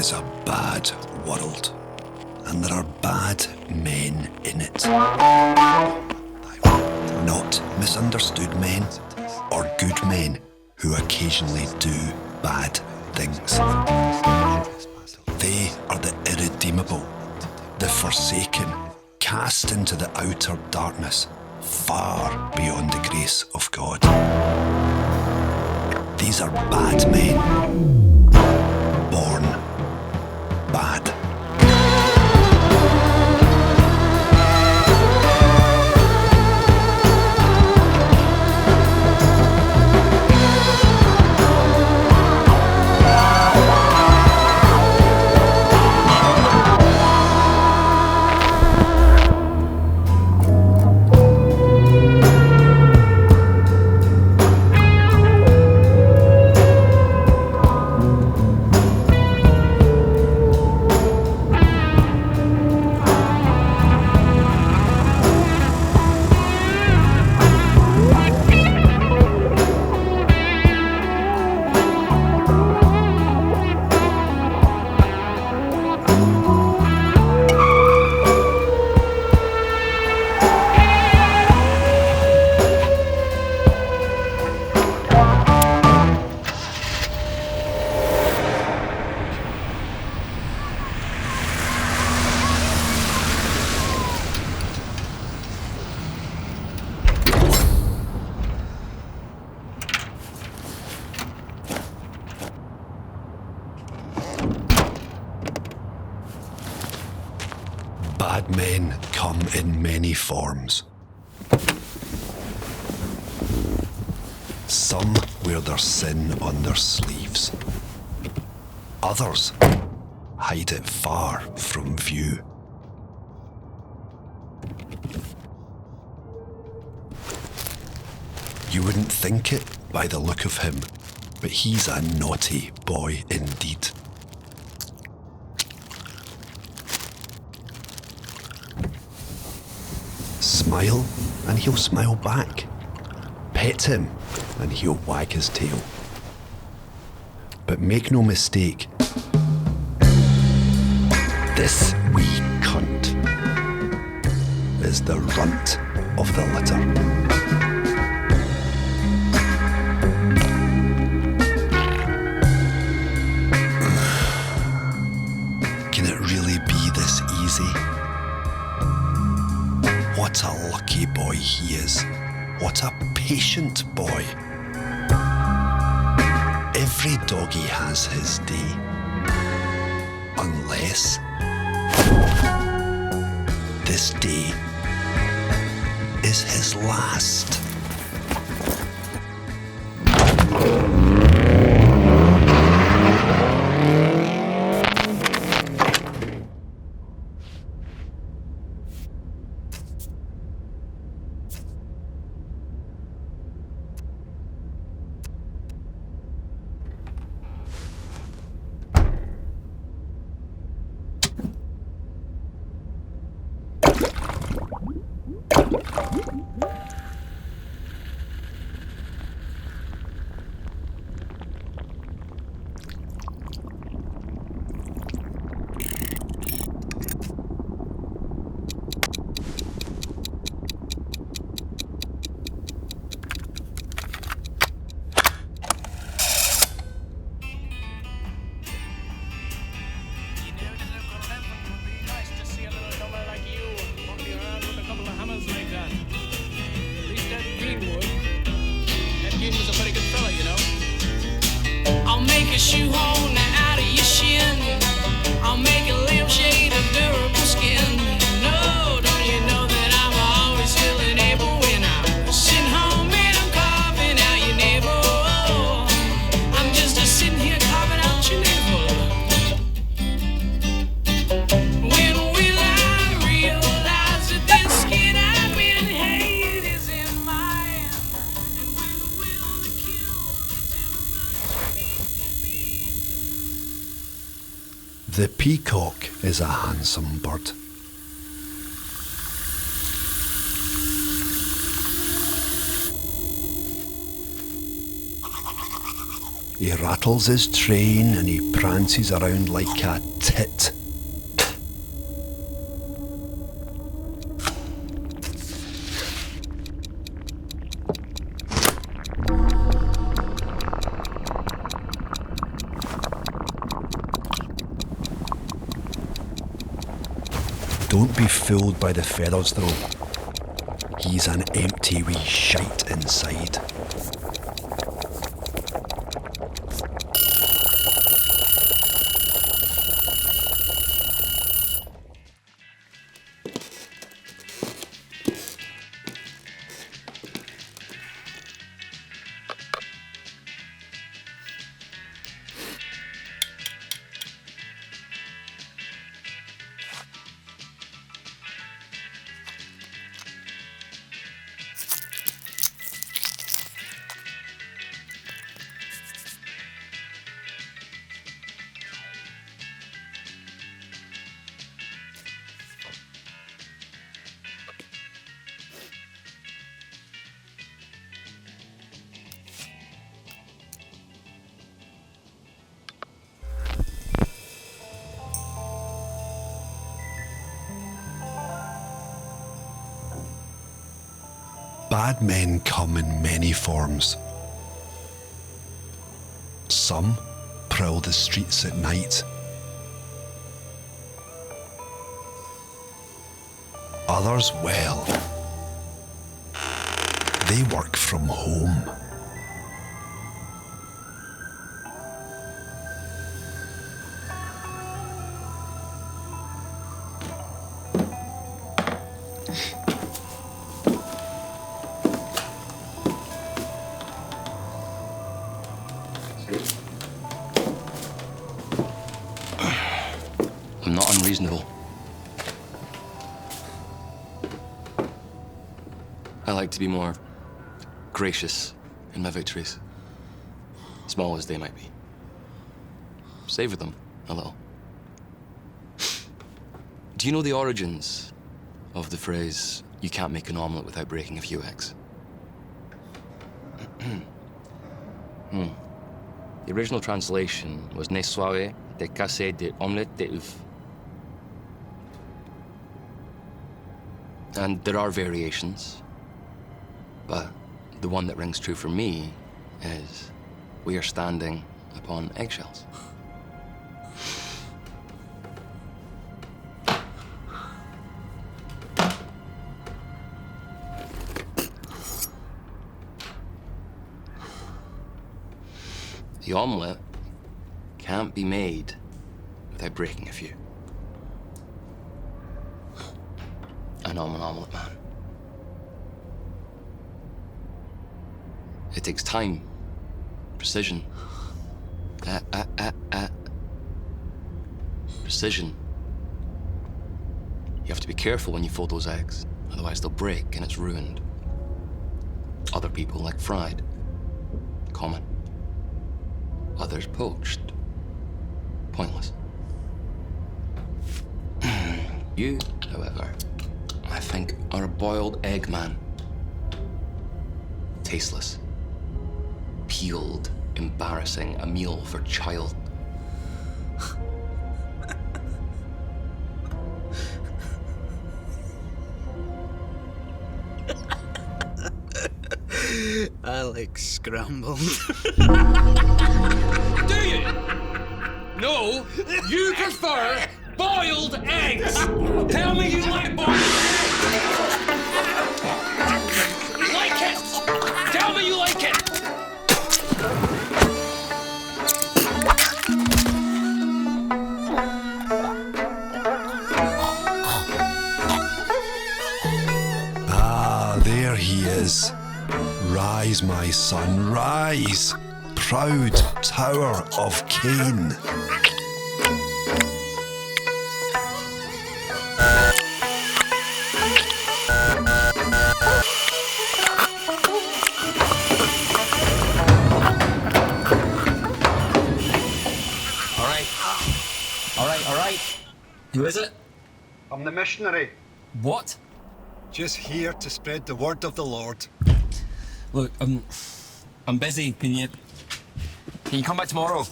is a bad world, and there are bad men in it. Not misunderstood men, or good men who occasionally do bad things. They are the irredeemable, the forsaken, cast into the outer darkness, far beyond the grace of God. These are bad men, born bad. Bad men come in many forms. Some wear their sin on their sleeves. Others hide it far from view. You wouldn't think it by the look of him, but he's a naughty boy indeed. Smile, and he'll smile back. Pet him, and he'll wag his tail. But make no mistake, this wee cunt is the runt of the litter. Can it really be this easy? What a lucky boy he is. What a patient boy. Every doggy has his day. Unless this day is his last. Shoehorn out of your shin. I'll make a lampshade of durable skin. No, don't you know that I'm always feeling able when I'm sitting home and I'm carving out your navel. I'm just sitting here carving out your navel. When will I realize that this skin I've been hate is in my hand? And when will the cure be too much? The peacock is a handsome bird. He rattles his train and he prances around like a tit. Don't be fooled by the feathers though. He's an empty wee shite inside. Bad men come in many forms. Some prowl the streets at night. Others, well, they work from home. I'm not unreasonable. I like to be more gracious in my victories, small as they might be. Savor them a little. Do you know the origins of the phrase, you can't make an omelette without breaking a few eggs? The original translation was Ne soyez de casser de omelette de oeuf. And there are variations, but the one that rings true for me is we are standing upon eggshells. The omelette can't be made without breaking a few. I know I'm an omelette man. It takes time, precision. Precision. You have to be careful when you fold those eggs, otherwise they'll break and it's ruined. Other people like fried, common. Others poached, pointless. You, however, I think are a boiled egg man. Tasteless, peeled, embarrassing, a meal for child. I like scrambled. Do you? No, you prefer boiled eggs. Tell me you like boiled eggs. Like it. Tell me you like it. Ah, there he is. Rise, my son, rise, proud Tower of Cain. All right. Who is it? I'm the missionary. What? Just here to spread the word of the Lord. Look, I'm busy. Can you Can you come back tomorrow?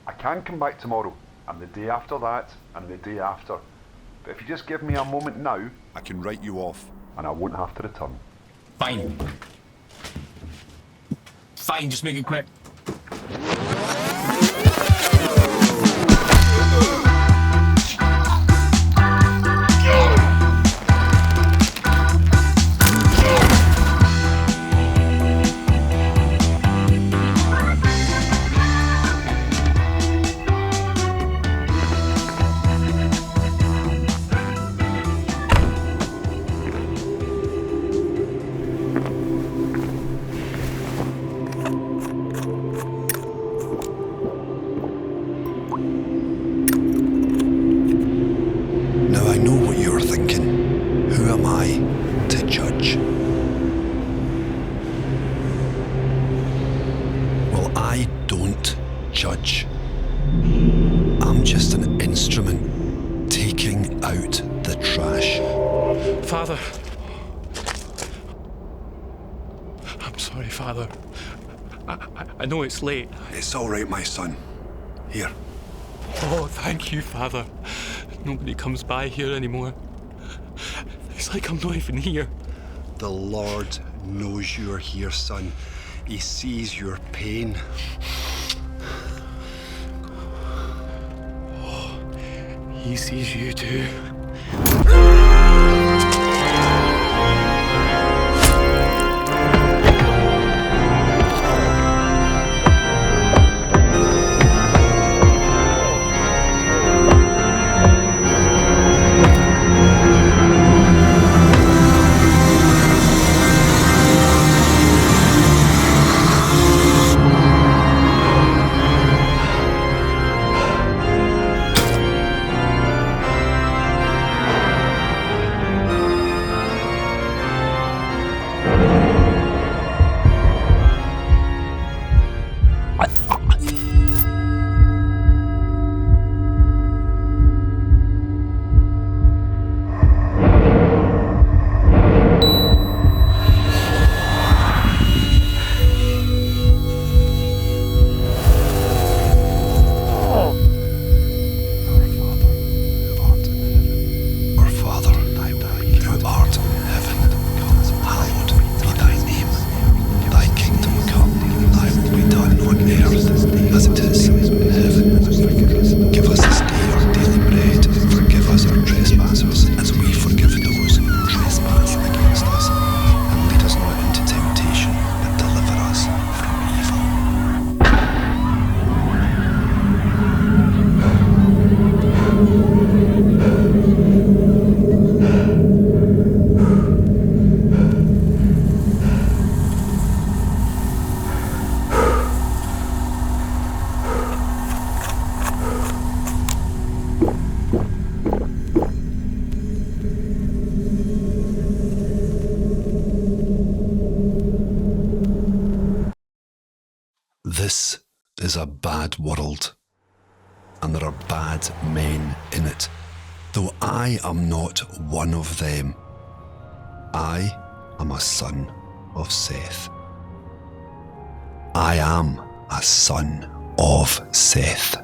I can come back tomorrow, and the day after that, and the day after. But if you just give me a moment now, I can write you off. and I won't have to return. Fine. Fine, just make it quick. Now I know what you're thinking. Who am I to judge? Well, I don't judge. I'm just an instrument taking out the trash. Father. I'm sorry, Father. I know it's late. It's all right, my son. Here. Oh, thank you, Father. Nobody comes by here anymore. It's like I'm not even here. The Lord knows you're here, son. He sees your pain. He sees you too. Our Father, who art in heaven, hallowed be thy name. Thy kingdom come, thy will be done on earth as it is in heaven. Give us this day our daily bread, and forgive us our trespasses, as we forgive those who trespass against us. And lead us not into temptation, but deliver us from evil. This is a bad world, and there are bad men in it, though I am not one of them. I am a son of Seth. I am a son of Seth.